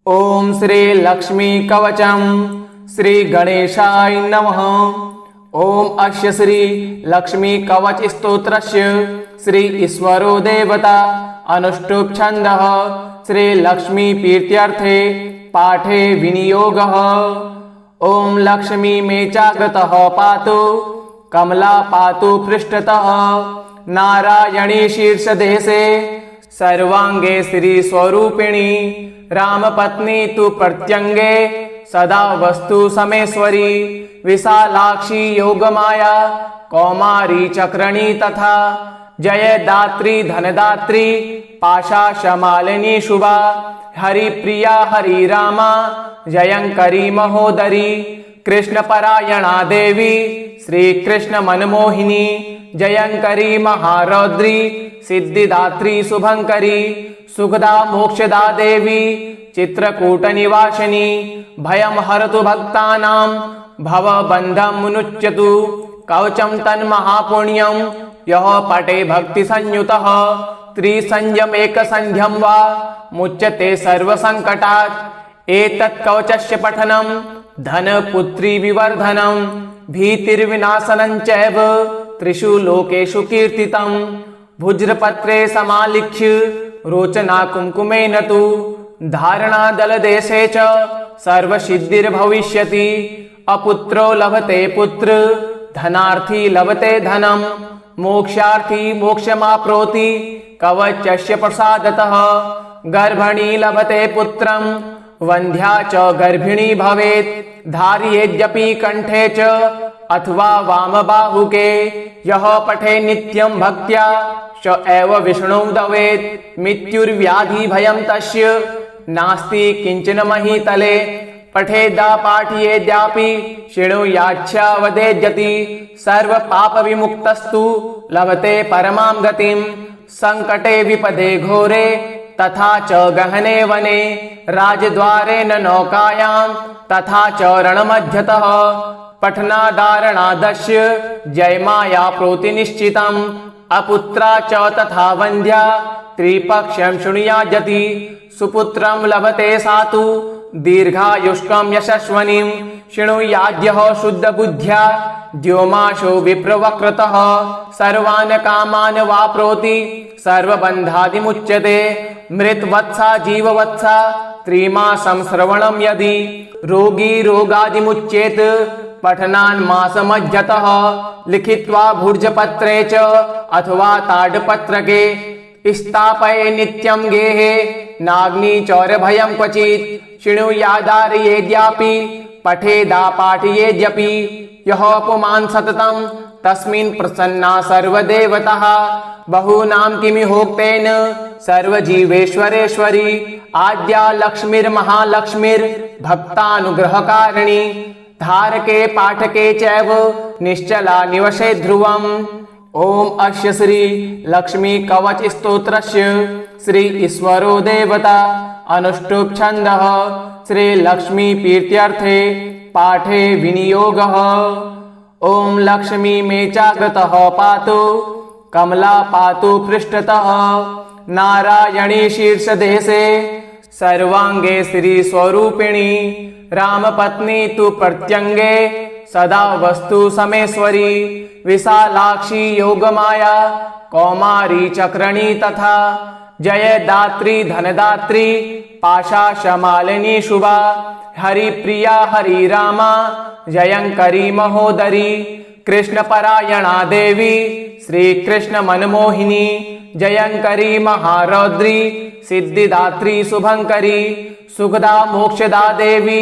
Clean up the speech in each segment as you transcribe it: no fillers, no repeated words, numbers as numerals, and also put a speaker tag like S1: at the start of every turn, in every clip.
S1: ओम श्री लक्ष्मी कवचम श्री गणेशाय नमः। ओम अस्य श्री लक्ष्मी कवच स्तोत्रस्य श्री ईश्वरो देवता अनुष्टुप् छन्दः श्री लक्ष्मी प्रीत्यर्थे पाठे विनियोगः। ओम लक्ष्मी मे जागृतः पातु कमला पातु पृष्ठतः नारायणी शीर्षदेशे सर्वांगे श्री स्वरूपिणी रामपत्नी तु प्रत्यंगे सदा वस्तु समेश्वरी विशालाक्षी योगमाया कौमारी चक्रणी तथा जय दात्री धनदात्री पाशाशमालिनी शुभा हरिप्रिया हरि रामा जयंकरी महोदरी कृष्णपरायणा देवी श्री कृष्ण मनमोहिनी जयंकरी महारौद्री सिद्धिदात्री शुभंकरी सुखदा मोक्षदा देवी चित्रकूट निवासिनी भयं हरतु भक्तानां भवबन्धं मुनुच्यतु कवचं तन्महापुण्यं यः पठे भक्ति संयुतः त्रिसंयमेकसन्ध्यं वा मुच्यते सर्वसङ्कटात्। एतत् कवचस्य पठनं धनपुत्री विवर्धनं भीतिर्विनाशनं चैव त्रिषु लोकेषु कीर्तितं। भुज्रपत्रे समालिख्य रोचना कुंकुमेन तु धारणादलदेशे च सर्वसिद्धिर्भविष्यति। अपुत्रो लभते पुत्र धनार्थी लभते धनं मोक्षार्थी मोक्षमाप्नोति कवचस्य प्रसादतः। गर्भिणी लभते पुत्रं वन्ध्या च गर्भिणी भवेत् धारयेद्यपि कंठे च अथवा वामबाहुके यः पठे नित्यं भक्त्या स एव विष्णु दवेत् मृत्युर्व्याधि भयं तस्य नास्ति किंचन महीतले। पठेदा पाठयेद्यापि शृणुयाच्छा वदेद्यति सर्व पाप विमुक्तस्तु लभते परमां गतिं। संकटे विपदे घोरे तथा च गहने वने राजद्वारे न नौकायां तथा च रणमध्यतः पठनादारणादस्य जयमाया प्रोतिनिश्चितम्। अपुत्रा च तथा वन्ध्या त्रिपक्षं शृणुयाद्यति सुपुत्रं लभते सातु दीर्घायुष्कं यशस्वनीं शृणुयाद्यः शुद्धबुद्ध्या द्योमाशो विप्रवक्रतः सर्वान् कामान् वाप्नोति सर्वबन्धादिमुच्यते। मृतवत्सा जीववत्सा त्रिमासं श्रवणं यदि रोगी रोगादिमुच्येत पठनान् मासमध्यतः लिखित्वा भुर्जपत्रे च अथवा ताडपत्रके स्थापये नित्यं गेहे नाग्नि चौरभयं क्वचित् शृणुयादारयेद्यापि पठेदा पाठयेद्यपि यः पुमान् सततं तस्मिन् प्रसन्ना सर्वदेवताः। बहूनां किमिहोक्तेन सर्वजीवेश्वरेश्वरी आद्या लक्ष्मीर्महालक्ष्मीर्भक्तानुग्रहकारिणी धारके पाठके चैव निश्चला निवसे ध्रुवम्। ओम अस्य श्री लक्ष्मी कवच स्तोत्रस्य श्री ईश्वरो देवता अनुष्टुप् छन्दः श्री लक्ष्मी प्रीत्यर्थे पाठे विनियोगः। ओम लक्ष्मी मे जागृतः पातु कमला पातु पृष्ठतः नारायणी शीर्षदेशे सर्वांगे श्री स्वरूपिणी रामपत्नी तु प्रत्यंगे सदा वस्तु समेश्वरी विशालाक्षी योगमाया कौमारी चक्रणी तथा जय दात्री धनदात्री पाशाशमालिनी शुभा हरिप्रिया हरि रामा जयंकरी महोदरी कृष्णपरायणा देवी श्री कृष्ण मनमोहिनी जयंकरी महारौद्री सिद्धिदात्री शुभंकरी सुखदा मोक्षदा देवी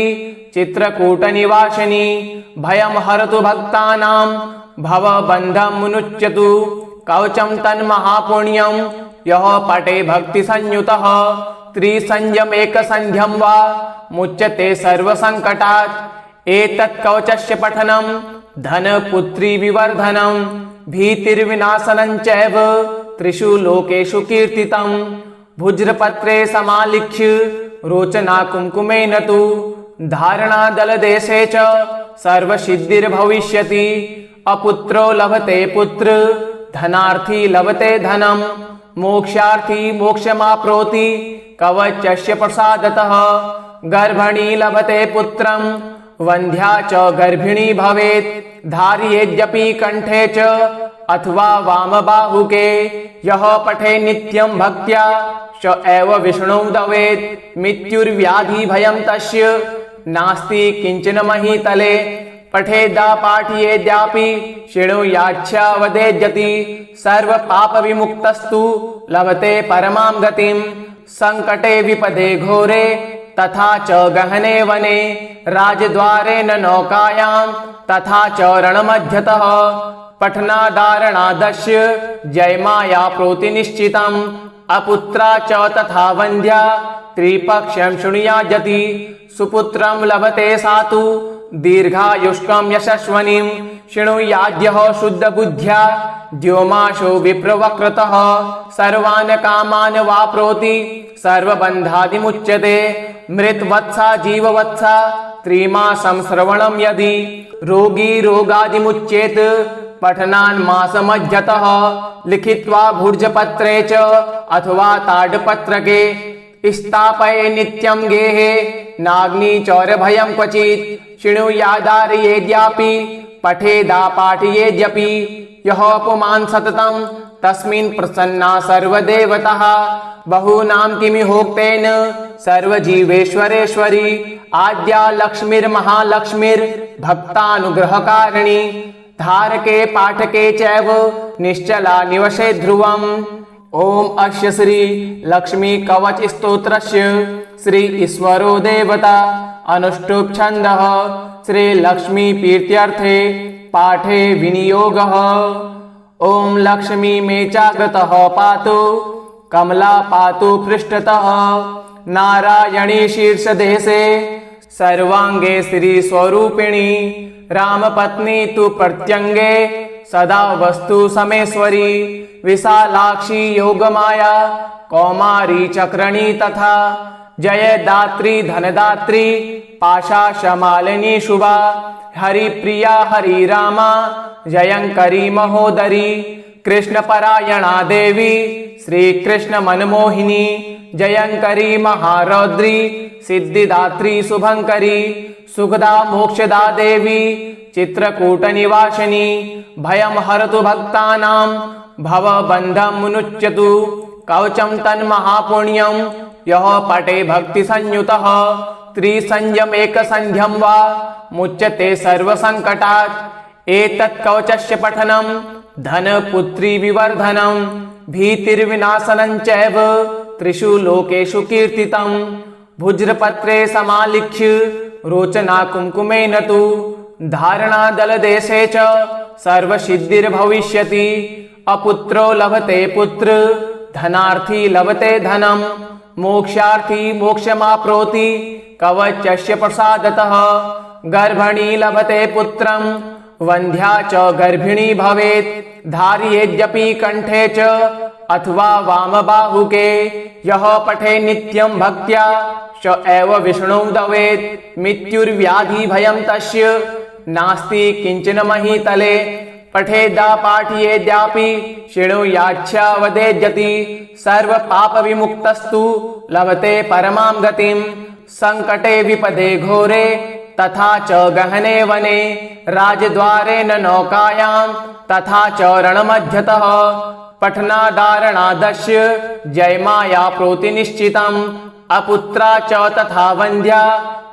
S1: चित्रकूट निवासिनी भयं हरतु भक्तानां भवबन्धं मुनुच्यतु कवचं तन्महापुण्यं यः पठे भक्ति संयुतः त्रिसंयमेकसन्ध्यं वा मुच्यते सर्वसङ्कटात्। एतत् कवचस्य पठनं धनपुत्री विवर्धनं भीतिर्विनाशनं चैव त्रिषु लोकेषु कीर्तितं। भुज्रपत्रे समालिख्य रोचना कुंकुमेन तु धारणादलदेशे च सर्वसिद्धिर्भविष्यति। अपुत्रो लभते पुत्र धनार्थी लभते धनं मोक्षार्थी मोक्षमाप्नोति कवचस्य प्रसादतः गर्भणी लभते पुत्रं वन्ध्या च गर्भिणी भवेत् धारयेद्यपि कंठे च अथवा वामबाहुके यः पठे नित्यं भक्त्या स एव विष्णु दवेत् मृत्युर्व्याधि भयं तस्य नास्ति किंचन महीतले पठेदा पाठयेद्यापि शृणुयाच्छा वदेद्यति सर्व पाप विमुक्तस्तु लभते परमां गतिं संकटे विपदे घोरे तथा च गहने वने राजद्वारे न नौकायां तथा च रणमध्यतः पठनादारणादस्य जयमाया प्रोतिनिश्चितम् अपुत्रा च तथा वन्ध्या त्रिपक्षं शृणुयाद्यति सुपुत्रं लभते सातु दीर्घायुष्कं यशस्वनीं शृणुयाद्यः शुद्धबुद्ध्या द्योमाशो विप्रवक्रतः सर्वान् कामान् वाप्नोति सर्वबन्धादिमुच्यते मृतवत्सा जीववत्सा त्रिमासं श्रवणं यदि रोगी रोगादिमुच्येत पठनान् मासमध्यतः लिखित्वा भुर्जपत्रे च अथवा ताडपत्रके स्थापये नित्यं गेहे नाग्निचौरभयं क्वचित् शृणुयादारयेद्यापि पठेदा पाठयेद्यपि यः पुमान् सततं तस्मिन् प्रसन्ना सर्वदेवताः बहूनां किमिहोक्तेन सर्वजीवेश्वरेश्वरी आद्या लक्ष्मीर्महालक्ष्मीर्भक्तानुग्रहकारिणी धारके पाठके चैव निश्चला निवसे ध्रुवम् ओम अस्य श्री लक्ष्मी कवच स्तोत्रस्य श्री ईश्वरो देवता अनुष्टुप् छन्दः श्री लक्ष्मी प्रीत्यर्थे पाठे विनियोगः ओम लक्ष्मी मे जागृतः पातु कमला पातु पृष्ठतः नारायणी शीर्षदेशे सर्वांगे श्री स्वरूपिणी रामपत्नी तु प्रत्यंगे सदा वस्तु समेश्वरी विशालाक्षी योगमाया कौमारी चक्रणी तथा जयदात्री धनदात्री पाशाशमालिनी शुभा हरिप्रिया हरिरामा जयंकरी महोदरी कृष्णपरायणा देवी श्री कृष्ण मनमोहिनी जयंकरी महारौद्री सिद्धिदात्री शुभंकरी सुखदा मोक्षदा देवी चित्रकूट निवासिनी भयं हरतु भक्तानां भवबन्धं मुनुच्यतु कवचं तन्महापुण्यं यः पठे भक्ति संयुतः त्रिसंयमेकसंध्यं वा मुच्यते सर्वसंकटात् एतत् कवचस्य पठनं धनपुत्री विवर्धनं भीतिर्विनाशनं चैव त्रिषु लोकेषु कीर्तितं भुज्रपत्रे समालिख्य रोचना कुंकुमेन तु धारणादलदेशे च सर्वसिद्धिर्भविष्यति अपुत्रो लभते पुत्र धनार्थी लभते धनम मोक्षार्थी मोक्षमाप्नोति कवचस्य प्रसादतः गर्भणी लभते पुत्रं वन्ध्या च गर्भिणी भवेत् धारयेद्यपि कंठे च अथवा वामबाहुके यः पठे नित्यं भक्त्या स एव विष्णु दवेत् मृत्युर्व्याधि भयं तस्य नास्ति किंचन महीतले पठेदा पाठयेद्यापि शृणुयाच्छा वदेद्यति सर्व पाप विमुक्तस्तु लभते परमां गतिं संकटे विपदे घोरे तथा च गहने वने राजद्वारे न नौकायां तथा च रणमध्यतः पठनादारणादस्य जयमाया प्रोतिनिश्चितम् अपुत्रा च तथा वन्ध्या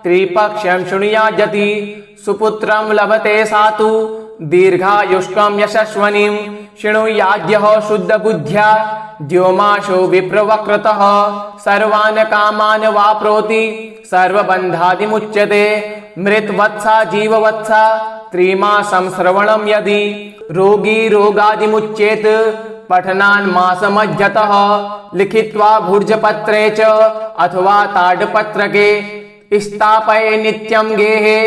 S1: त्रिपक्षं शृणुयाद्यति सुपुत्रं लभते सातु दीर्घायुष्कं यशस्वनीं शृणुयाद्यः शुद्धबुद्ध्या द्योमाशो विप्रवक्रतः सर्वान् कामान् वाप्नोति सर्वबन्धादिमुच्यते मृतवत्सा जीववत्सा त्रिमासं श्रवणं यदि रोगी रोगादिमुच्येत पठनान् मासमध्यतः लिखित्वा भुर्जपत्रे च अथवा ताडपत्रके स्थापये नित्यं गेहे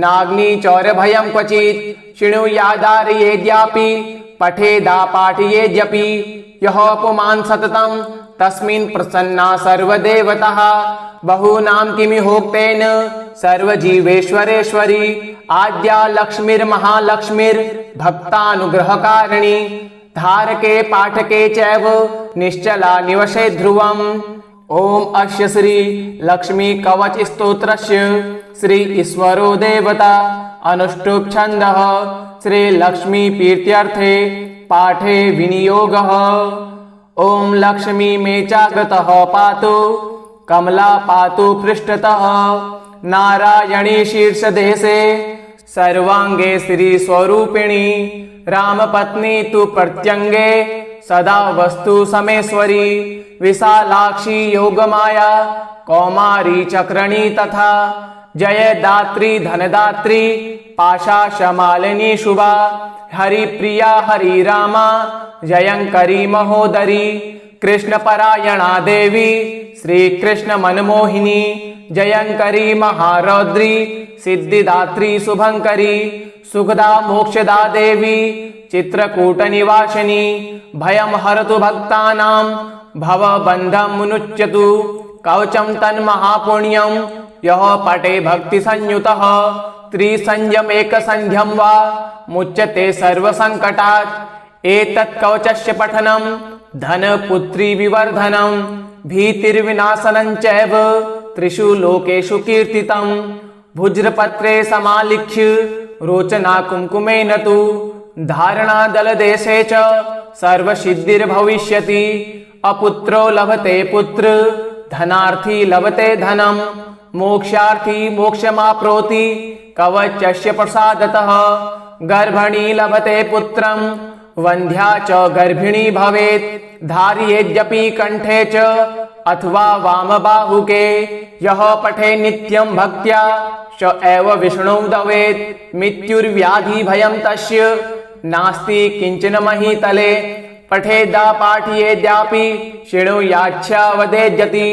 S1: नाग्निचौरभयं क्वचित् शृणुयादारयेद्यापि पठेदा पाठयेद्यपि यः पुमान् सततं तस्मिन् प्रसन्ना सर्वदेवताः बहूनां किमिहोक्तेन सर्वजीवेश्वरेश्वरी आद्या लक्ष्मीर्महालक्ष्मीर्भक्तानुग्रहकारिणी धारके पाठके चैव निश्चला निवसे ध्रुवम् ओम अस्य श्री लक्ष्मी कवच स्तोत्रस्य श्री ईश्वरो देवता अनुष्टुप् छन्दः श्री लक्ष्मी प्रीत्यर्थे पाठे विनियोगः। ओम लक्ष्मी मे जागृतः पातु कमला पातु पृष्ठतः नारायणी शीर्षदेशे सर्वांगे श्री स्वरूपिणी रामपत्नी तु प्रत्यंगे सदा वस्तु समेश्वरी विशालाक्षी योगमाया कौमारी चक्रणी तथा जय दात्री धनदात्री पाशाशमालिनी शुभा हरिप्रिया हरि रामा जयंकरी महोदरी कृष्णपरायणा देवी श्री कृष्ण मनमोहिनी जयंकरी महारौद्री सिद्धिदात्री शुभंकरी सुखदा मोक्षदा देवी चित्रकूट निवासिनी भयं हरतु भक्तानां भवबन्धं मुनुच्यतु कवचं तन्महापुण्यं यः पठे भक्ति संयुतः त्रिसंयमेकसन्ध्यं वा मुच्यते सर्वसङ्कटात्। एतत् कवचस्य पठनं धनपुत्री विवर्धनं भीतिर्विनाशनं चैव त्रिषु लोकेषु कीर्तितं। भुज्रपत्रे समालिख्य रोचना कुंकुमेन तु धारणादलदेशे च सर्वसिद्धिर्भविष्यति। अपुत्रो लभते पुत्र धनार्थी लभते धनम मोक्षार्थी मोक्षमाप्नोति कवचस्य प्रसादतः। गर्भिणी लभते पुत्रं वन्ध्या च गर्भिणी भवेत् धारयेद्यपि कंठे च अथवा वामबाहुके यः पठे नित्यं भक्त्या स एव विष्णुं दवेत्। मृत्युर्व्याधि भयं तस्य नास्ति किंचन महीतले पठेदा पाठयेद्यापि शृणुयाच्छा वदेद्यति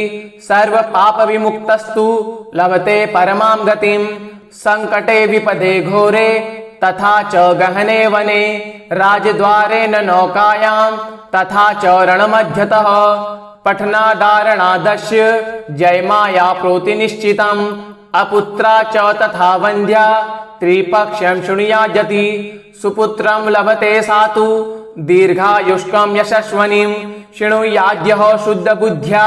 S1: सर्व पाप विमुक्तस्तु लभते परमां गतिं। संकटे विपदे घोरे तथा च गहने वने राजद्वारे न नौकायां तथा च रणमध्यतः पठनादारणादस्य जयमाया प्रोतिनिश्चितम्। अपुत्रा च तथा वन्ध्या त्रिपक्षं शृणुयाद्यति सुपुत्रं लभते सातु दीर्घायुष्कं यशस्वनीं शृणुयाद्यः शुद्धबुद्ध्या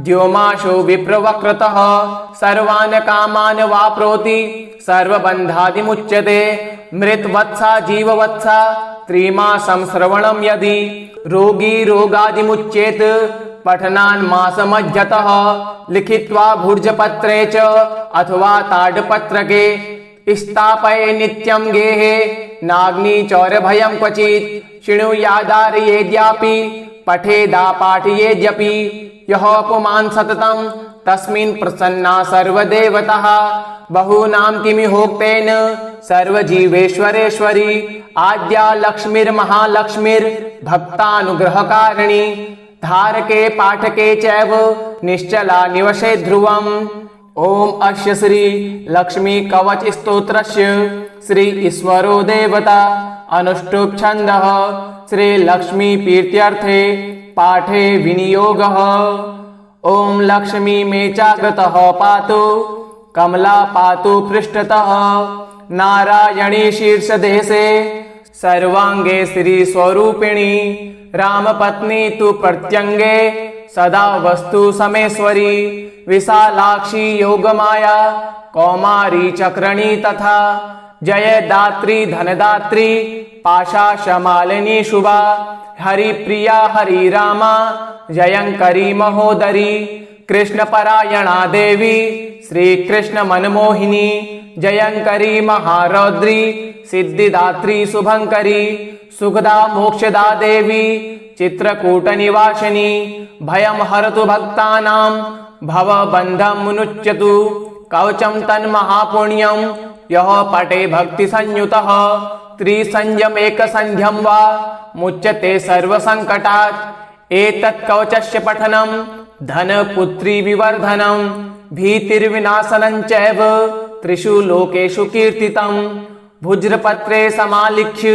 S1: द्योमाशो विप्रवक्रतः सर्वान् कामान् वाप्नोति सर्वबन्धादिमुच्यते। मृतवत्सा जीववत्सा त्रिमासं श्रवणं यदि रोगी रोगादिमुच्येत पठनान् मासमध्यतः लिखित्वा भुर्जपत्रे च अथवा ताडपत्रके स्थापये नित्यं गेहे नाग्नि चौरभयं क्वचित् शृणुयादारयेद्यापि पठेदा पाठयेद्यपि यः पुमान् सततं तस्मिन् प्रसन्ना सर्वदेवताः। बहूनां किमिहोक्तेन सर्वजीवेश्वरेश्वरी आद्या लक्ष्मीर्महालक्ष्मीर्भक्तानुग्रहकारिणी धारके पाठके चैव निश्चला निवसे ध्रुवम्। ओम अस्य श्री लक्ष्मी कवच स्तोत्रस्य श्री ईश्वरो देवता अनुष्टुप् छन्दः श्री लक्ष्मी प्रीत्यर्थे पाठे विनियोगः। ओम लक्ष्मी मे जागृतः पातु कमला पातु पृष्ठतः नारायणी शीर्षदेशे सर्वांगे श्री स्वरूपिणी रामपत्नी तु प्रत्यंगे सदा वस्तु समेश्वरी विशालाक्षी योगमाया कौमारी चक्रणी तथा जय दात्री धनदात्री पाशाशमालिनी शुभा हरिप्रिया हरि रामा जयंकरी महोदरी कृष्णपरायणा देवी श्री कृष्ण मनमोहिनी जयंकरी महारौद्री सिद्धिदात्री शुभंकरी सुखदा मोक्षदा देवी चित्रकूट निवासिनी भयं हरतु भक्तानां भवबन्धं मुनुच्यतु कवचं तन्महापुण्यं यः पठे भक्ति संयुतः त्रिसंयमेकसन्ध्यं वा मुच्यते सर्वसङ्कटात्। एतत् कवचस्य पठनं धनपुत्री विवर्धनं भीतिर्विनाशनं चैव त्रिषु लोकेषु कीर्तितं। भुज्रपत्रे समालिख्य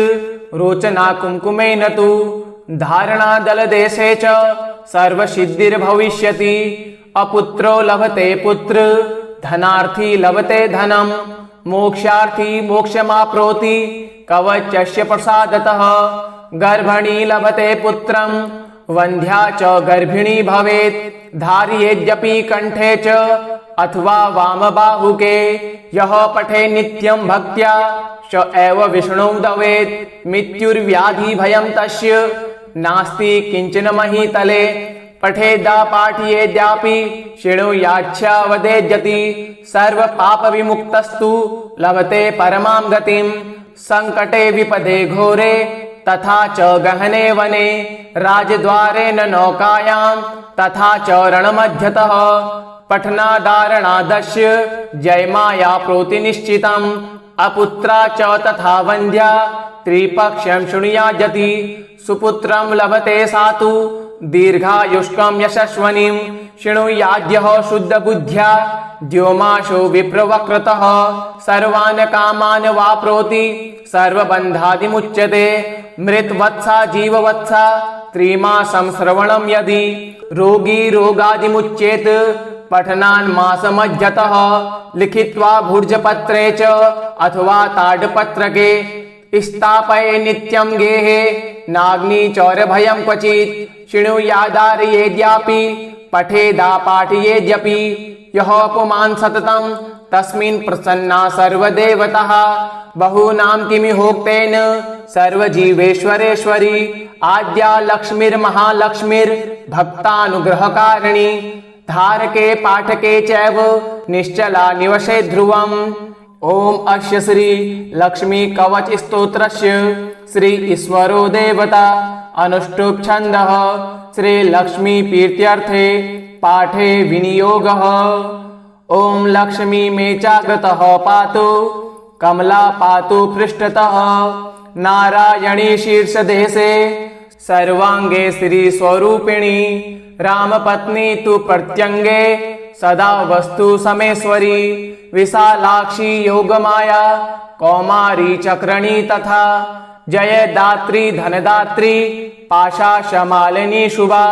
S1: रोचना कुंकुमेन तु धारणादलदेशे च सर्वसिद्धिर्भविष्यति। अपुत्रो लभते पुत्र धनार्थी लभते धनम मोक्षार्थी मोक्षमाप्नोति कवचस्य प्रसादतः। गर्भिणी लभते पुत्रं वन्ध्या च गर्भिणी भवेत् धारयेद्यपि कंठे च अथवा वामबाहुके यः पठे नित्यं भक्त्या स एव विष्णुं दवेत् मृत्युर्व्याधि भयं तस्य नास्ति किंचन महीतले पठेदा पाठयेद्यापि शृणुयाच्छा वदेद्यति सर्व पाप विमुक्तस्तु लभते परमां गतिं संकटे विपदे घोरे तथा च गहने वने राजद्वारे न नौकायां तथा च रणमध्यतः पठनादारणादस्य जयमाया प्रोतिनिश्चितम् अपुत्रा च तथा वन्ध्या त्रिपक्षं शृणुयाद्यति सुपुत्रं लभते सातु दीर्घायुष्कं यशस्वनीं शृणुयाद्यः शुद्धबुद्ध्या द्योमाशो विप्रवक्रतः सर्वान् कामान् वाप्नोति सर्वबन्धादिमुच्यते मृतवत्सा जीववत्सा त्रिमासं श्रवणं यदि रोगी रोगादिमुच्येत पठनान् मासमध्यतः लिखित्वा भुर्जपत्रे च अथवा ताडपत्रके स्थापये नित्यं गेहे नाग्निचौरभयं क्वचित् शृणुयादारयेद्यापि पठेदा पाठयेद्यपि यः पुमान् सततं तस्मिन् प्रसन्ना सर्वदेवताः बहूनां किमिहोक्तेन सर्वजीवेश्वरेश्वरी आद्या लक्ष्मीर्महालक्ष्मीर्भक्तानुग्रहकारिणी धारके पाठके चैव निश्चला निवसे ध्रुवम् ओम अस्य श्री लक्ष्मी कवच स्तोत्रस्य श्री ईश्वरो देवता अनुष्टुप् छन्दः श्री लक्ष्मी प्रीत्यर्थे पाठे विनियोगः ओम लक्ष्मी मे जागृतः पातु कमला पातु पृष्ठतः नारायणी शीर्षदेशे सर्वांगे श्री स्वरूपिणी रामपत्नी तु प्रत्यंगे सदा वस्तु समेश्वरी विशालाक्षी योगमाया कौमारी चक्रणी तथा जय दात्री धनदात्री पाशाशमालिनी शुभा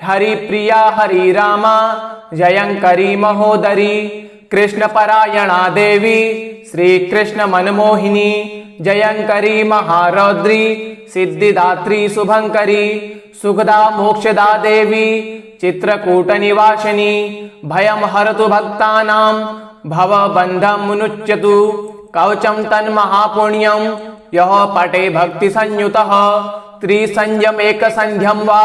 S1: हरिप्रिया हरिरामा जयंकरी महोदरी कृष्णपरायणा देवी श्री कृष्ण मनमोहिनी जयंकरी महारौद्री सिद्धिदात्री शुभंकरी सुखदा मोक्षदा देवी चित्रकूट निवासिनी भयं हरतु भक्तानां भवबन्धं मुनुच्यतु कवचं तन्महापुण्यं यः पठे भक्ति संयुतः त्रिसंयमेकसंध्यं वा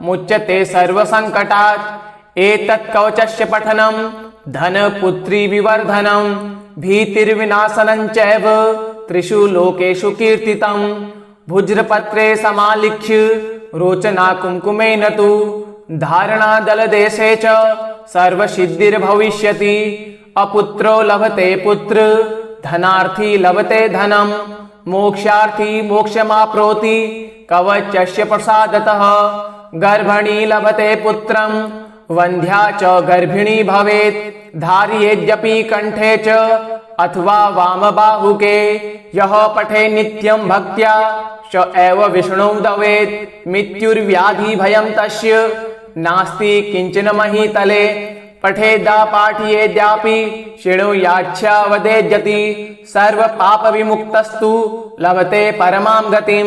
S1: मुच्यते सर्वसंकटात् एतत् कवचस्य पठनं धनपुत्री विवर्धनं भीतिर्विनाशनं चैव त्रिषु लोकेषु कीर्तितं भुज्रपत्रे समालिख्य रोचना कुंकुमेन तु धारणादलदेशे च सर्वसिद्धिर्भविष्यति अपुत्रो लभते पुत्र धनार्थी लभते धनं मोक्षार्थी मोक्षमाप्नोति कवचस्य प्रसादतः गर्भिणी लभते पुत्रं वन्ध्या च गर्भिणी भवेत् धारयेद्यपि कंठे च अथवा वामबाहुके यः पठे नित्यं भक्त्या स एव विष्णुं दवेत् मृत्युर्व्याधि भयं तस्य नास्ति किंचन महीतले पठेदा पाठयेद्यापि शृणुयाच्छा वदेद्यति सर्व पाप विमुक्तस्तु लभते परमां गतिं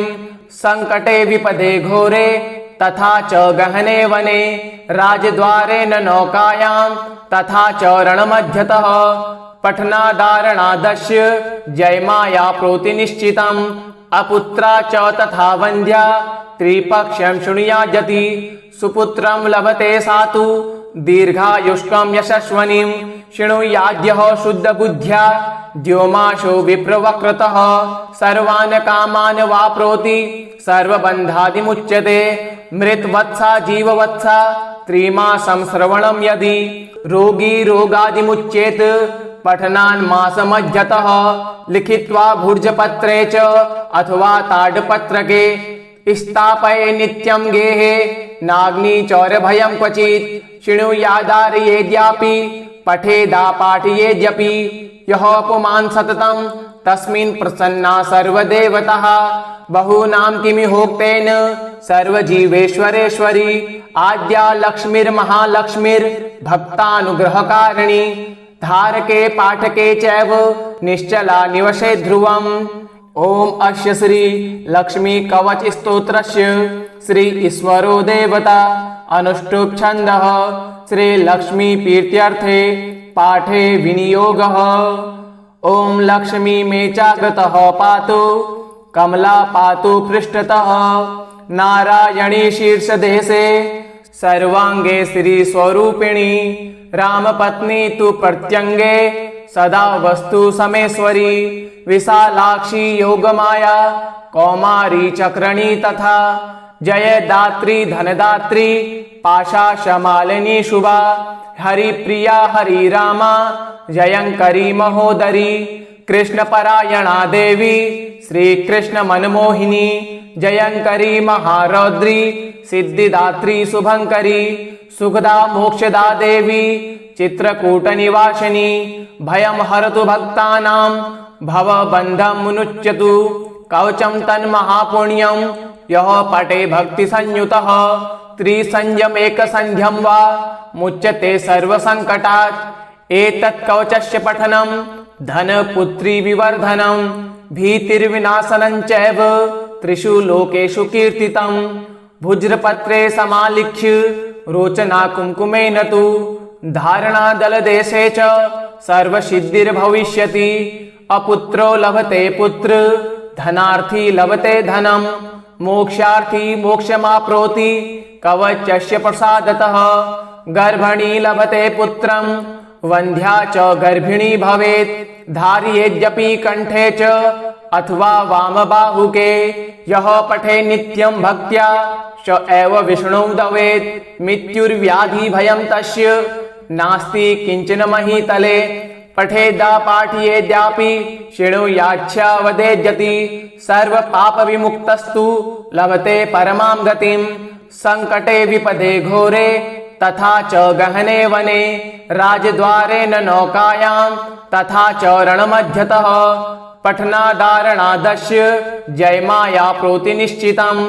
S1: संकटे विपदे घोरे तथा च गहने वने राजद्वारे न नौकायां तथा च रणमध्यतः पठनादारणादस्य जयमाया प्रोतिनिश्चितम् अपुत्रा च तथा वन्ध्या त्रिपक्षं शृणुयाद्यति सुपुत्रं लभते सातु दीर्घायुष्कं यशस्वनीं शृणुयाद्यः शुद्धबुद्ध्या द्योमाशो विप्रवक्रतः सर्वान् कामान् वाप्नोति सर्वबन्धादिमुच्यते मृतवत्सा जीववत्सा त्रिमासं श्रवणं यदि रोगी रोगादिमुच्येत पठनान् मासमध्यतः लिखित्वा भुर्जपत्रे च अथवा ताडपत्रके स्थापये नित्यं गेहे नाग्निचौरभयं क्वचित् शृणुयादारयेद्यापि पठेदा पाठयेद्यपि यः पुमान् सततं तस्मिन् प्रसन्ना सर्वदेवताः बहूनां किमिहोक्तेन सर्वजीवेश्वरेश्वरी आद्या लक्ष्मीर्महालक्ष्मीर्भक्तानुग्रहकारिणी धारके पाठके चैव निश्चला निवसे ध्रुवम् ओम अस्य श्री लक्ष्मी कवच स्तोत्रस्य श्री ईश्वरो देवता अनुष्टुप् छन्दः श्री लक्ष्मी प्रीत्यर्थे पाठे विनियोगः। ओम लक्ष्मी मे जागृतः पातु कमला पातु पृष्ठतः नारायणी शीर्षदेशे सर्वांगे श्री स्वरूपिणी रामपत्नी तु प्रत्यंगे सदा वस्तु समेश्वरी विशालाक्षी योगमाया कौमारी चक्रणी तथा जय दात्री धनदात्री पाशाशमालिनी शुभा हरिप्रिया हरि रामा जयंकरी महोदरी कृष्णपरायणा देवी श्री कृष्ण मनमोहिनी जयंकरी महारौद्री सिद्धिदात्री शुभंकरी सुखदा मोक्षदा देवी चित्रकूट निवासिनी भयं हरतु भक्तानां भवबन्धं मुनुच्यतु कवचं तन्महापुण्यं यः पठे भक्ति संयुतः त्रिसंयमेकसन्ध्यं वा मुच्यते सर्वसङ्कटात्। एतत् कवचस्य पठनं धनपुत्री विवर्धनं भीतिर्विनाशनं चैव त्रिषु लोकेषु कीर्तितं। भुज्रपत्रे समालिख्य रोचना कुंकुमेन तु धारणादलदेशे च सर्वसिद्धिर्भविष्यति। अपुत्रो लभते पुत्र धनार्थी लभते धनम मोक्षार्थी मोक्षमाप्नोति कवचस्य प्रसादतः। गर्भिणी लभते पुत्रं वन्ध्या च गर्भिणी भवेत् धारयेद्यपि कंठे च अथवा वामबाहुके यः पठे नित्यं भक्त्या स एव विष्णुं दवेत्। मृत्युर्व्याधि भयं तस्य नास्ति किंचन महीतले पठेदा पाठयेद्यापि शृणुयाच्छा वदेद्यति सर्व पाप विमुक्तस्तु लभते परमां गतिं। संकटे विपदे घोरे तथा च गहने वने राजद्वारे न नौकायां तथा च रणमध्यतः पठनादारणादस्य जयमाया प्रोतिनिश्चितम्।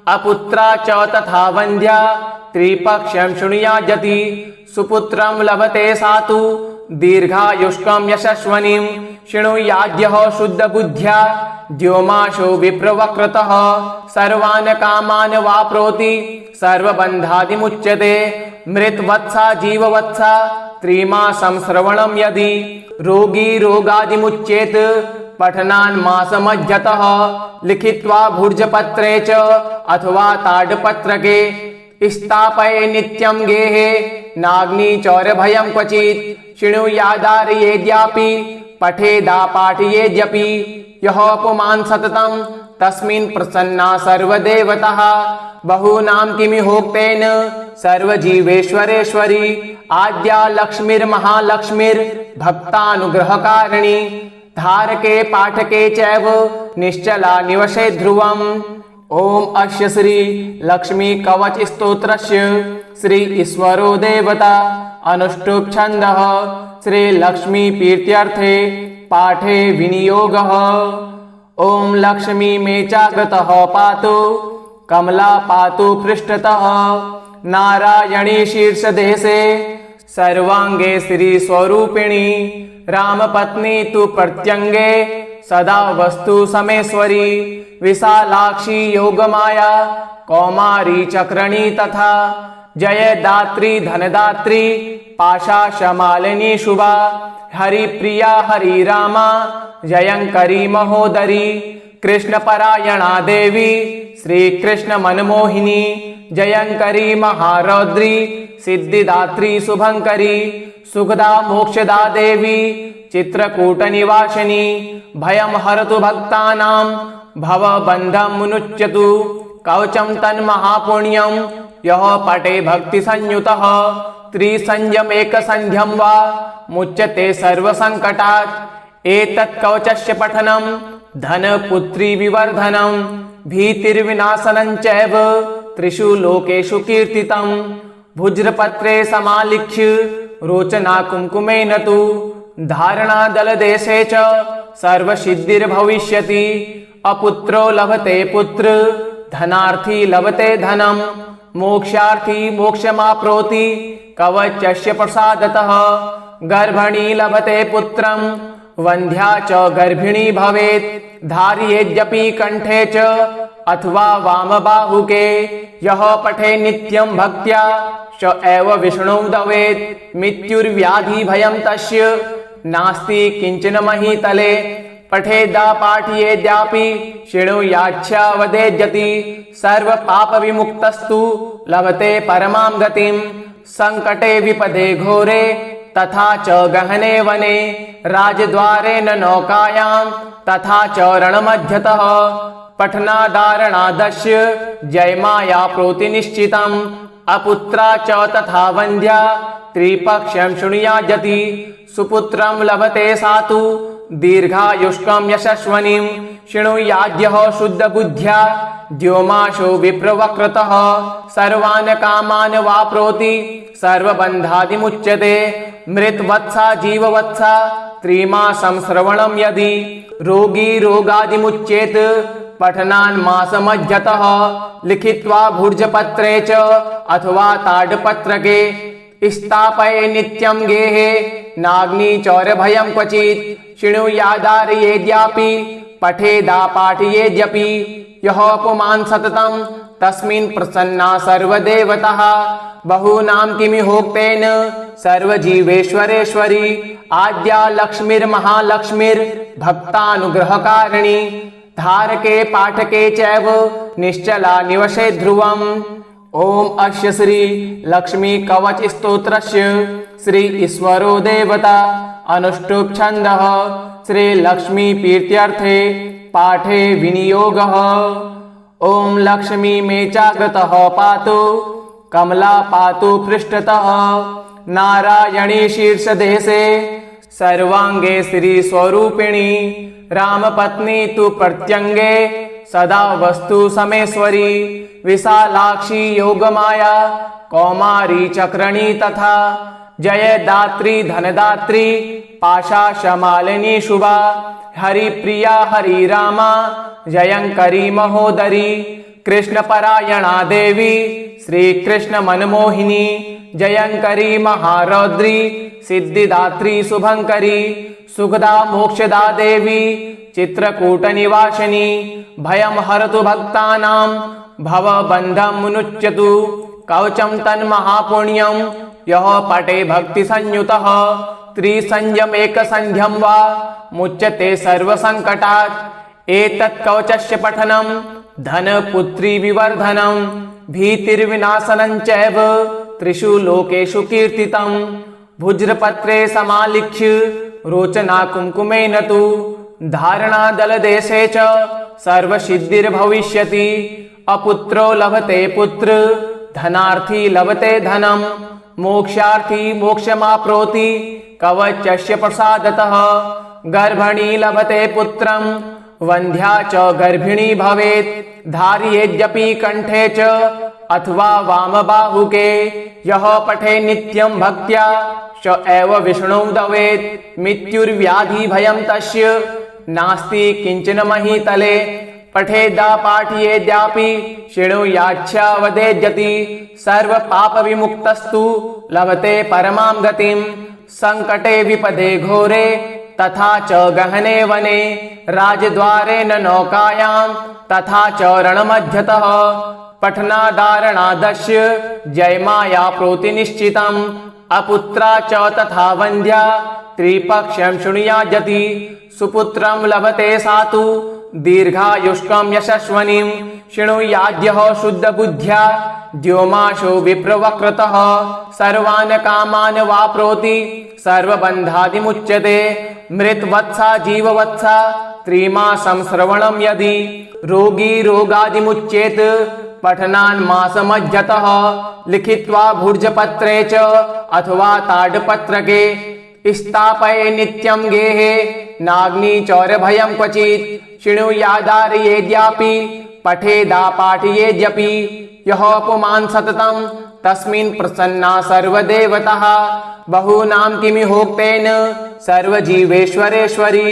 S1: अपुत्रा च तथा वन्ध्या त्रिपक्षं शृणुयाद्यति सुपुत्रं लभते सातु दीर्घायुष्कं यशस्वनीं शृणुयाद्यः शुद्धबुद्ध्या द्योमाशो विप्रवक्रतः सर्वान् कामान् वाप्नोति सर्वबन्धादिमुच्यते। मृतवत्सा जीववत्सा त्रिमासं श्रवणं यदि रोगी रोगादिमुच्येत पठनान् मासमध्यतः लिखित्वा भुर्जपत्रे च अथवा ताडपत्रके स्थापये नित्यं गेहे नाग्नि चौरभयं क्वचित् शृणुयादारयेद्यापि पठेदा पाठयेद्यपि यः पुमान् सततं तस्मिन् प्रसन्ना सर्वदेवताः। बहूनां किमिहोक्तेन सर्वजीवेश्वरेश्वरी आद्या लक्ष्मीर्महालक्ष्मीर्भक्तानुग्रहकारिणी धारके पाठके चैव निश्चला निवसे ध्रुवम्। ओम अस्य श्री लक्ष्मी कवच स्तोत्रस्य श्री ईश्वरो देवता अनुष्टुप् छन्दः श्री लक्ष्मी प्रीत्यर्थे पाठे विनियोगः। ओम लक्ष्मी मे जागृतः पातु कमला पातु पृष्ठतः नारायणी शीर्षदेशे सर्वांगे श्री स्वरूपिणी रामपत्नी तु प्रत्यंगे सदा वस्तु समेश्वरी विशालाक्षी योगमाया कौमारी चक्रणी तथा जय दात्री धनदात्री पाशाशमालिनी शुभा हरिप्रिया हरि रामा जयंकरी महोदरी कृष्णपरायणा देवी श्री कृष्ण मनमोहिनी जयंकरी महारौद्री सिद्धिदात्री शुभंकरी सुखदा मोक्षदा देवी चित्रकूट निवासिनी भयं हरतु भक्तानां भवबन्धं मुनुच्यतु कवचं तन्महापुण्यं यः पठे भक्ति संयुतः त्रिसंयमेकसन्ध्यं वा मुच्यते सर्वसङ्कटात्। एतत् कवचस्य पठनं धनपुत्री विवर्धनं भीतिर्विनाशनं चैव त्रिषु लोकेषु कीर्तितं। भुज्रपत्रे समालिख्य रोचना कुंकुमेन तु धारणादलदेशे च सर्वसिद्धिर्भविष्यति। अपुत्रो लभते पुत्र धनार्थी लभते धनम मोक्षार्थी मोक्षमाप्नोति कवचस्य प्रसादतः। गर्भिणी लभते पुत्रं वन्ध्या च गर्भिणी भवेत् धारयेद्यपि कंठे च अथवा वामबाहुके यः पठे नित्यं भक्त्या स एव विष्णुं दवेत् मृत्युर्व्याधि भयं तस्य नास्ति किंचन महीतले पठेदा पाठयेद्यापि शृणुयाच्छावदेज्यति सर्व पाप विमुक्तस्तु लभते परमां गतिं संकटे विपदे घोरे तथा च गहने वने राजद्वारे न नौकायां तथा च रणमध्यतः पठनादारणादस्य जयमाया प्रोतिनिश्चितम् अपुत्रा च तथा वन्ध्या त्रिपक्षं शृणुयाजति सुपुत्रं लभते सातु दीर्घायुष्कं यशस्वनीं शृणुयाद्यः शुद्धबुद्ध्या द्योमाशो विप्रवक्रतः सर्वान् कामान् वाप्नोति सर्वबन्धादिमुच्यते मृतवत्सा जीववत्सा त्रिमासं श्रवणं यदि रोगी रोगादिमुच्येत पठनान् मासमध्यतः लिखित्वा भुर्जपत्रे च अथवा ताडपत्रके स्थापये नित्यं गेहे नाग्निचौरभयं क्वचित् शृणुयादारयेद्यापि पठेदा पाठयेद्यपि यः पुमान् सततं तस्मिन् प्रसन्ना सर्वदेवताः बहूनां किमिहोक्तेन सर्वजीवेश्वरेश्वरी आद्या लक्ष्मीर्महालक्ष्मीर्भक्तानुग्रहकारिणी धारके पाठके चैव निश्चला निवसे ध्रुवम् ओम अस्य श्री लक्ष्मी कवच स्तोत्रस्य श्री ईश्वरो देवता अनुष्टुप् छन्दः श्री लक्ष्मी प्रीत्यर्थे पाठे विनियोगः ओम लक्ष्मी मे जागृतः पातु कमला पातु पृष्ठतः नारायणी शीर्षदेशे सर्वांगे श्री स्वरूपिणी रामपत्नी तु प्रत्यंगे सदा वस्तु समेश्वरी विशालाक्षी योगमाया कौमारी चक्रणी तथा जयदात्री धनदात्री पाशाशमालिनी शुभा हरिप्रिया हरिरामा जयंकरी महोदरी कृष्णपरायणा देवी श्रीकृष्ण मनमोहिनी जयंकरी महारौद्री सिद्धिदात्री शुभंकरी सुखदा मोक्षदा देवी चित्रकूट निवासिनी भयं हरतु भक्तानां भवबन्धं मुनुच्यतु कवचं तन्महापुण्यं यः पठे भक्ति संयुतः त्रिसंयमेकसंध्यं वा मुच्यते सर्वसंकटात् एतत् कवचस्य पठनं धनपुत्री विवर्धनं भीतिर्विनाशनं चैव त्रिषु लोकेषु कीर्तितं भुज्रपत्रे समालिख्य रोचना कुंकुमेन तु धारणादलदेशे च सर्वसिद्धिर्भविष्यति अपुत्रो लभते पुत्र धनार्थी लभते धनम मोक्षार्थी मोक्षमाप्नोति कवचस्य प्रसादतः गर्भिणी लभते पुत्रं वन्ध्या च गर्भिणी भवेत् धारयेद्यपि कंठे च अथवा वामबाहुके यः पठे नित्यं भक्त्या स एव विष्णुं दवेत् मृत्युर्व्याधि भयं तस्य नास्ति किंचन महीतले पठेदा पाठयेद्यापि शृणुयाच्छावदेज्यति सर्व पाप विमुक्तस्तु लभते परमां गतिं संकटे विपदे घोरे तथा च गहने वने राजद्वारे न नौकायां तथा च रणमध्यतः पठनादारणादस्य जयमाया प्रोतिनिश्चितम् अपुत्रा च तथा वन्ध्या त्रिपक्षं शृणुयाजति सुपुत्रं लभते सातु दीर्घायुष्कं यशस्वनीं शृणुयाद्यः शुद्धबुद्ध्या द्योमाशो विप्रवक्रतः सर्वान् कामान् वाप्नोति सर्वबन्धादिमुच्यते मृतवत्सा जीववत्सा त्रिमासं श्रवणं यदि रोगी रोगादिमुच्येत पठनान् मासमध्यतः लिखित्वा भुर्जपत्रे च अथवा ताडपत्रके स्थापये नित्यं गेहे नाग्निचौरभयं क्वचित् शृणुयादारयेद्यापि पठेदा पाठयेद्यपि यः पुमान् सततं तस्मिन् प्रसन्ना सर्वदेवताः बहूनां किमिहोक्तेन सर्वजीवेश्वरेश्वरी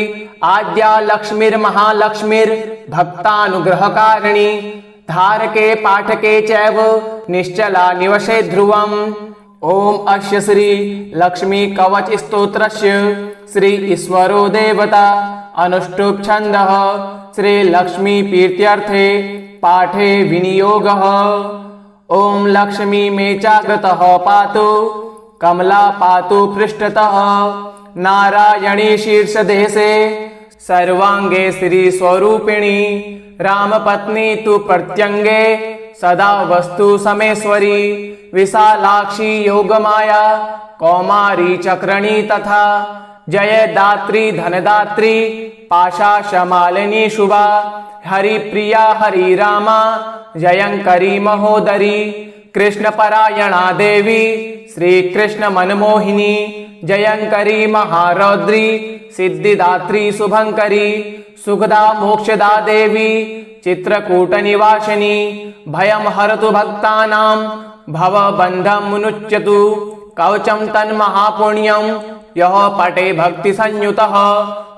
S1: आद्या लक्ष्मीर्महालक्ष्मीर्भक्तानुग्रहकारिणी धारके पाठके चैव निश्चला निवसे ध्रुवम् ओम अस्य श्री लक्ष्मी कवच स्तोत्रस्य श्री ईश्वरो देवता अनुष्टुप् छन्दः श्री लक्ष्मी प्रीत्यर्थे पाठे विनियोगः। ओम लक्ष्मी मे जागृतः पातु कमला पातु पृष्ठतः नारायणी शीर्षदेशे सर्वांगे श्री स्वरूपिणी रामपत्नी तु प्रत्यंगे सदा वस्तु समेश्वरी विशालाक्षी योगमाया कौमारी चक्रणी तथा जय दात्री धनदात्री पाशाशमालिनी शुभा हरिप्रिया हरि रामा जयंकरी महोदरी कृष्णपरायणा देवी श्री कृष्ण मनमोहिनी जयंकरी महारौद्री सिद्धिदात्री शुभंकरी सुखदा मोक्षदा देवी चित्रकूट निवासिनी भयं हरतु भक्तानां भवबन्धं मुनुच्यतु कवचं तन्महापुण्यं यः पठे भक्ति संयुतः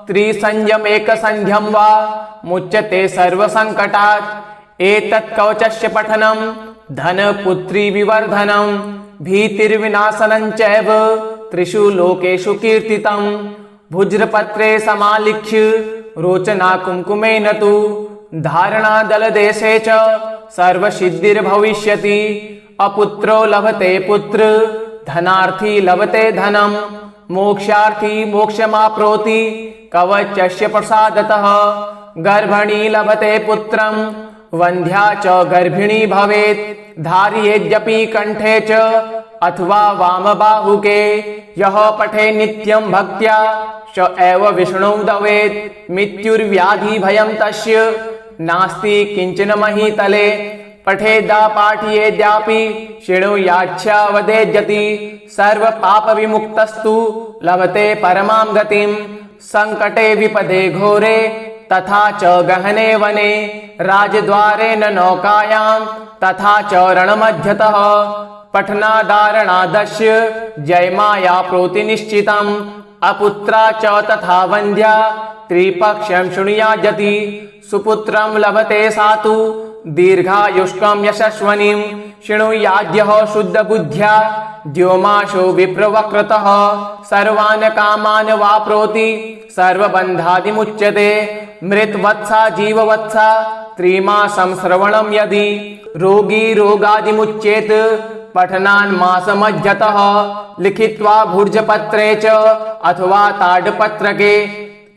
S1: त्रिसंयमेकसंध्यं वा मुच्यते सर्वसंकटात्। एतत् कवचस्य पठनं धनपुत्री विवर्धनं भीतिर्विनाशनं चैव त्रिषु लोकेषु कीर्तितं। भुज्रपत्रे समालिख्य रोचना कुंकुमेन तु धारणादलदेशे च सर्वसिद्धिर्भविष्यति। अपुत्रो लभते पुत्र धनार्थी लभते धनम मोक्षार्थी मोक्षमाप्नोति कवचस्य प्रसादतः। गर्भिणी लभते पुत्रं वन्ध्या च गर्भिणी भवेत् धारयेद्यपि कंठे च अथवा वामबाहुके। यः पठे नित्यं भक्त्या स एव विष्णुं दवेत् मृत्युर्व्याधि भयं तस्य नास्ति किंचन महीतले। पठेदा पाठयेद्यापि शृणुयाच्छा वदेद्यति सर्व पाप विमुक्तस्तु लभते परमां गतिं। संकटे विपदे घोरे तथा च गहने वने राजद्वारे न नौकायां तथा च रणमध्यतः। पठनादारणादस्य जयमाया प्रोतिनिश्चितम् अपुत्रा च तथा वन्ध्या त्रिपक्षं शृणुयाजति। सुपुत्रं लभते सातु दीर्घायुष्कं यशस्वनीं शृणुयाद्यः शुद्धबुद्ध्या द्योमाशो विप्रवक्रतः। सर्वान् कामान् वाप्नोति सर्वबन्धादिमुच्यते। मृतवत्सा जीववत्सा त्रिमासं श्रवणं यदि रोगी रोगादिमुच्येत पठनान् मासमध्यतः। लिखित्वा भुर्जपत्रे च अथवा ताडपत्रके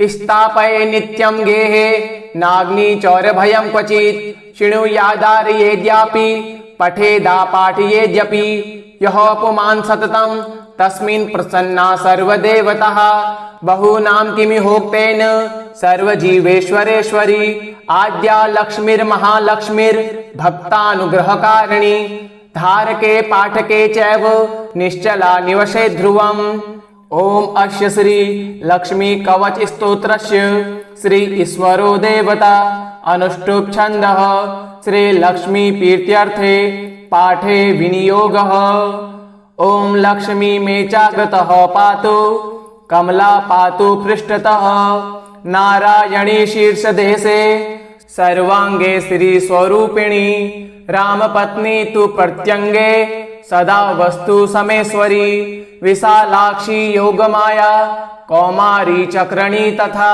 S1: स्थापये नित्यं गेहे नाग्नि चौरभयं क्वचित्। शृणुयादारयेद्यापि पठेदा पाठयेद्यपि यः पुमान् सततं तस्मिन् प्रसन्ना सर्वदेवताः। बहूनां किमिहोक्तेन सर्वजीवेश्वरेश्वरी आद्या लक्ष्मीर्महालक्ष्मीर्भक्तानुग्रहकारिणी धारके पाठके चैव निश्चला निवसे ध्रुवम्। ओम अस्य श्री लक्ष्मी कवच स्तोत्रस्य श्री ईश्वरो देवता अनुष्टुप् छन्दः श्री लक्ष्मी प्रीत्यर्थे पाठे विनियोगः। ओम लक्ष्मी मे जागृतः पातु कमला पातु पृष्ठतः नारायणी शीर्षदेशे सर्वांगे श्री स्वरूपिणी रामपत्नी तु प्रत्यंगे सदा वस्तु समेश्वरी विशालाक्षी योगमाया कौमारी चक्रणी तथा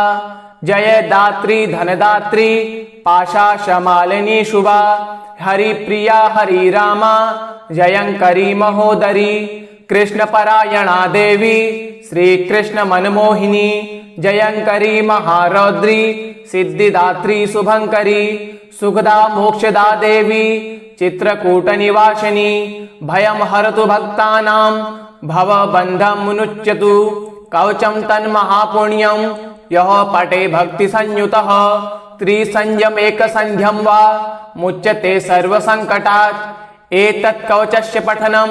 S1: जय दात्री धनदात्री पाशाशमालिनी शुभा हरिप्रिया हरि रामा जयंकरी महोदरी कृष्णपरायणा देवी श्री कृष्ण मनमोहिनी जयंकरी महारौद्री सिद्धिदात्री शुभंकरी सुखदा मोक्षदा देवी चित्रकूट निवासिनी भयं हरतु भक्तानां भवबन्धं मुनुच्यतु कवचं तन्महापुण्यं यः पठे भक्ति संयुतः त्रिसंयमेकसंध्यं वा मुच्यते सर्वसंकटात्। एतत् कवचस्य पठनं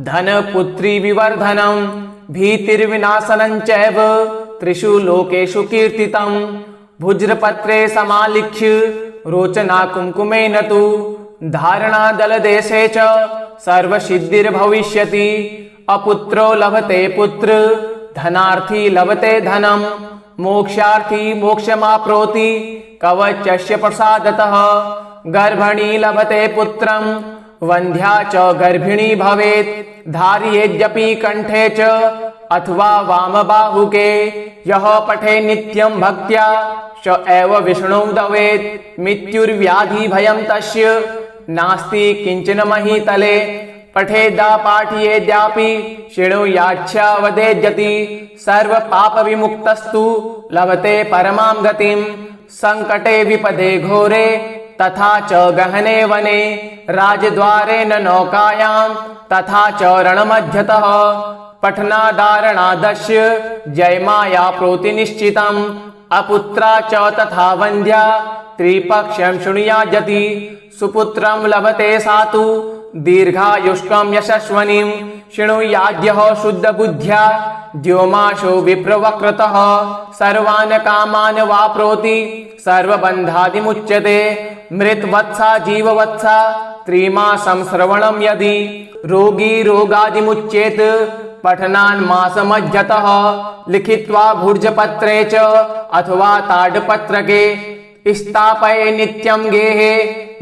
S1: धनपुत्री विवर्धनं भीतिर्विनाशनं चैव त्रिषु लोकेषु कीर्तितं। भुज्रपत्रे समालिख्य रोचना कुंकुमेन तु धारणादलदेशे च सर्वसिद्धिर्भविष्यति। अपुत्रो लभते पुत्र धनार्थी लभते धनम मोक्षार्थी मोक्षमाप्नोति कवचस्य प्रसादतः। गर्भिणी लभते पुत्रं वन्ध्या च गर्भिणी भवेत् धारयेद्यपि कंठे च अथवा वामबाहुके यः पठे नित्यं भक्त्या स एव विष्णुं दवेत् मृत्युर्व्याधि भयं तस्य नास्ति किंचन महीतले पठेदा पाठयेद्यापि शृणुयाच्छा वदेद्यति सर्व पाप विमुक्तस्तु लभते परमां गतिं संकटे विपदे घोरे तथा च गहने वने राजद्वारे न नौकायां तथा च रणमध्यतः पठनादारणादस्य जयमाया प्रोतिनिश्चितम् अपुत्रा च तथा वन्ध्या त्रिपक्षं शृणुयाद्यति सुपुत्रं लभते सातु दीर्घायुष्कं यशस्वनीं शृणुयाद्यः शुद्धबुद्ध्या द्योमाशो विप्रवक्रतः सर्वान् कामान् वाप्नोति सर्वबन्धादिमुच्यते मृतवत्सा जीववत्सा त्रिमासं श्रवणं यदि रोगी रोगादिमुच्येत पठनान् मासमध्यतः लिखित्वा भुर्जपत्रे च अथवा ताडपत्रके स्थापये नित्यं गेहे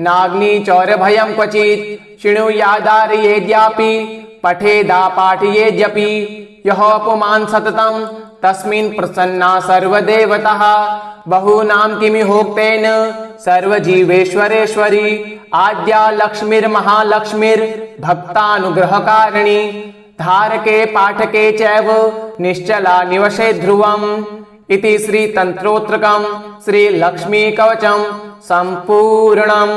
S1: नाग्निचौरभयं क्वचित् शृणुयादारयेद्यापि पठेदा पाठयेद्यपि यः पुमान् सततं तस्मिन् प्रसन्ना सर्वदेवताः बहूनां किमिहोक्तेन सर्वजीवेश्वरेश्वरी आद्या लक्ष्मीर्महालक्ष्मीर्भक्तानुग्रहकारिणी धारके पाठके चैव निश्चला निवशे ध्रुवम् इति श्री तंत्रोत्रकं श्री लक्ष्मी कवचं संपूर्णम्।